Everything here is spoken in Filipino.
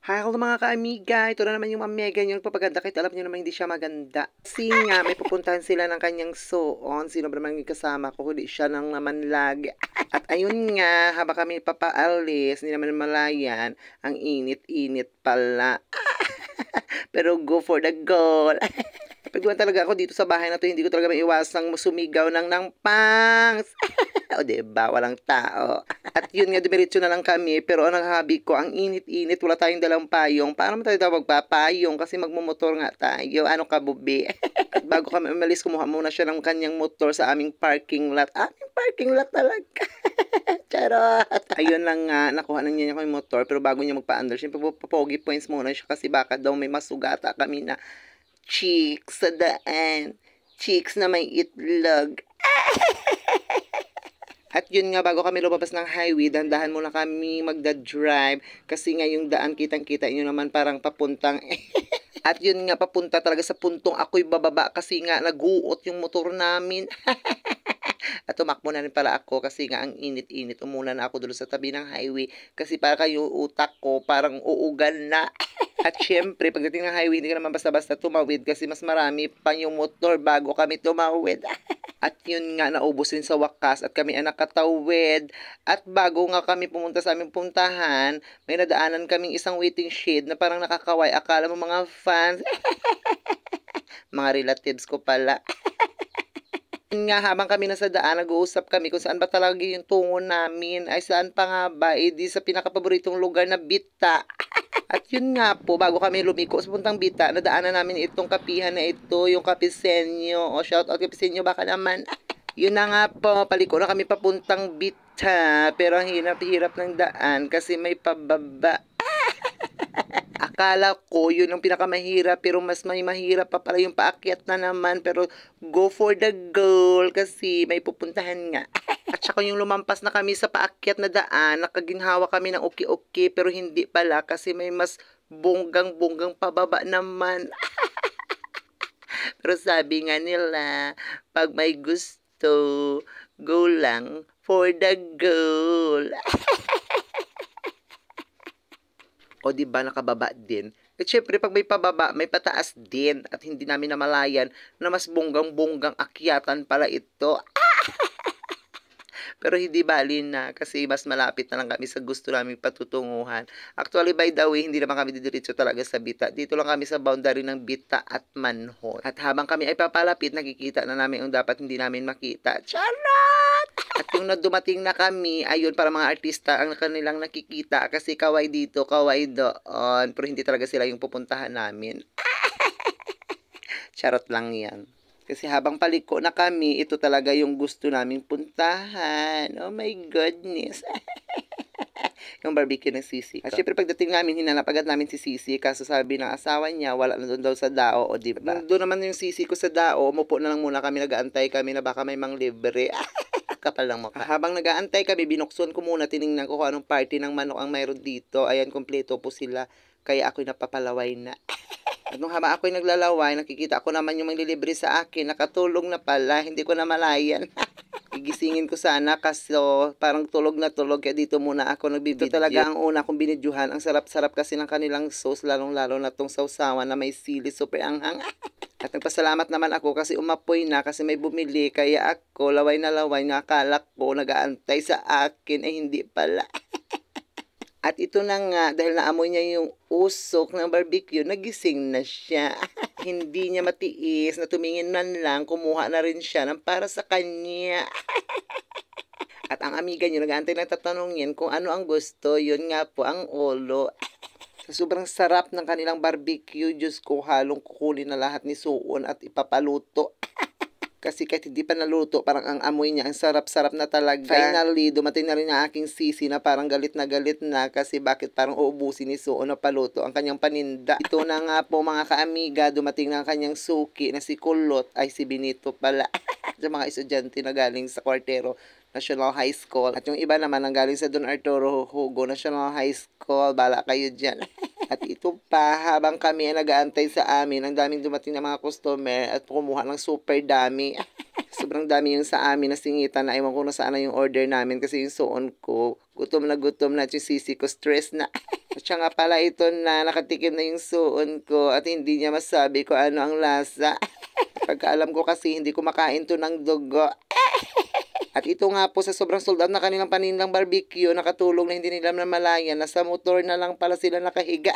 Hi, hello mga kaamiga. Ito na naman yung Ma'am Megan yung papaganda kahit alam niyo naman hindi siya maganda. Kasi nga, may pupuntahan sila ng kanyang suon. Sino ba naman yung kasama ko? Kundi siya nang naman lagi. At ayun nga, habang kami papaalis, hindi naman malayan, ang init-init pala. Pero go for the goal. Pagduan talaga ako dito sa bahay na to, hindi ko talaga maiwasang sumigaw ng pangs. O diba, walang tao. At yun nga, dumiretso na lang kami. Pero ang habi ko, ang init-init, wala tayong dalang payong. Paano mo tayo daw magpapayong? Kasi magmumotor nga tayo. Ano ka, bubi? At bago kami umalis, kumuha muna siya ng kanyang motor sa aming parking lot. Aming parking lot talaga. Charot. Ayun lang nga, nakuha na niya yung motor. Pero bago niya magpa-under, syempre pogi points muna siya kasi baka daw may masugata kami na chicks sa daan. Chicks na may itlog. At yun nga, bago kami lumabas ng highway, dandahan muna kami magda-drive. Kasi nga yung daan, kitang-kita nyo naman parang papuntang... At yun nga, papunta talaga sa puntong ako'y bababa kasi nga naguot yung motor namin. At tumakbo na rin pala ako kasi nga ang init-init. Umuna na ako doon sa tabi ng highway kasi para yung utak ko parang uugal na. At syempre, pagdating ng highway, hindi ka naman basta-basta tumawid kasi mas marami pa yung motor bago kami tumawid. At yun nga, naubos rin sa wakas at kami ang nakatawid. At bago nga kami pumunta sa aming puntahan, may nadaanan kaming isang waiting shed na parang nakakaway. Akala mo mga fans, mga relatives ko pala. Yun nga, habang kami nasa daan, nag-uusap kami kung saan ba talaga yung tungo namin. Ay, saan pa nga ba? Eh, di sa pinakapaboritong lugar na Bita. At yun nga po, bago kami lumiko sa puntang Bita, nadaanan namin itong kapihan na ito, yung Kapisenyo. O, shout out Kapisenyo, baka naman. Yun na nga po, paliko na kami papuntang Bita. Pero ang hirap-hirap ng daan kasi may pababa. Akala ko yun ang pinakamahirap pero mas may mahirap pa pala yung paakyat na naman pero go for the goal kasi may pupuntahan nga. At saka yung lumampas na kami sa paakyat na daan, nakaginhawa kami ng okay-okay pero hindi pala kasi may mas bonggang-bonggang pababa naman. Pero sabi nga nila, pag may gusto, go lang for the goal. O di ba nakababa din? At syempre pag may pababa, may pataas din at hindi namin namalayan na mas bonggang-bonggang akyatan pala ito. Pero hindi bali na kasi mas malapit na lang kami sa gusto naming patutunguhan. Actually, by the way, hindi naman kami didiretso talaga sa Bita. Dito lang kami sa boundary ng Bita at Manhol. At habang kami ay papalapit, nakikita na namin yung dapat hindi namin makita. Charot! At yung dumating na kami, ayun, para mga artista ang kanilang nakikita kasi kaway dito, kaway doon. Pero hindi talaga sila yung pupuntahan namin. Charot lang yan. Kasi habang paliko na kami, ito talaga yung gusto naming puntahan. Oh my goodness. Yung barbecue ng Sisi. At syempre pagdating namin, hinanap agad namin si Sisi. Kaso sabi ng asawa niya, wala na doon daw sa Dao. O diba? Doon naman yung Sisi ko sa Dao, umupo na lang muna kami, nag-aantay kami na baka may mang libre. Kapal lang mukha. Habang nag-aantay kami, binukson ko muna, tiningnan ko kung anong party ng manok ang mayroon dito. Ayan, kompleto po sila. Kaya ako'y napapalaway na. At nung habang ako'y naglalaway, nakikita ko naman yung manglilibre sa akin. Nakatulog na pala, hindi ko na malayan. Gigisingin ko sana kasi parang tulog na tulog. Kaya dito muna ako nagbibidyo. Ito talaga ang una kong binidyuhan. Ang sarap-sarap kasi ng kanilang sauce, lalong-lalo na tong sausawan na may sili. Super anghang. At nagpasalamat naman ako kasi umapoy na kasi may bumili. Kaya ako, laway na laway, nakakala ko nag-aantay sa akin. Ay hindi pala. At ito na nga, dahil naamoy niya yung usok ng barbecue, nagising na siya. Hindi niya matiis na tumingin man lang, kumuha na rin siya ng para sa kanya. At ang amiga niyo, nag-aantay na tatanungin kung ano ang gusto, yun nga po ang ulo. Sa sobrang sarap ng kanilang barbecue, Diyos ko, halong kukunin na lahat ni Suon at ipapaluto. Kasi kahit hindi pa naluto, parang ang amoy niya, ang sarap-sarap na talaga. Finally, dumating na rin ang aking Sisi na parang galit na kasi bakit parang uubusin ni Suon na paluto ang kanyang paninda. Ito na nga po mga kaamiga, dumating na ang kanyang suki na si Kulot, ay si Benito pala. Sa mga estudyante na galing sa Cuartero National High School. At yung iba naman ang galing sa Don Arturo Hugo National High School. Bala kayo dyan. At ito pa, habang kami ay nag-aantay sa amin, ang daming dumating na mga customer at kumuha ng super dami. Sobrang dami yung sa amin na singitan na ewan ko na saan na yung order namin kasi yung suon ko. Gutom na at yung Sisi ko stress na. At siya nga pala ito na nakatikim na yung suon ko at hindi niya masabi ko ano ang lasa. Pagkaalam ko kasi hindi kumakain to ng dugo. At ito nga po sa sobrang sold out na kanilang paninlang barbecue, nakatulong na hindi nila namalayan, nasa motor na lang pala sila nakahiga.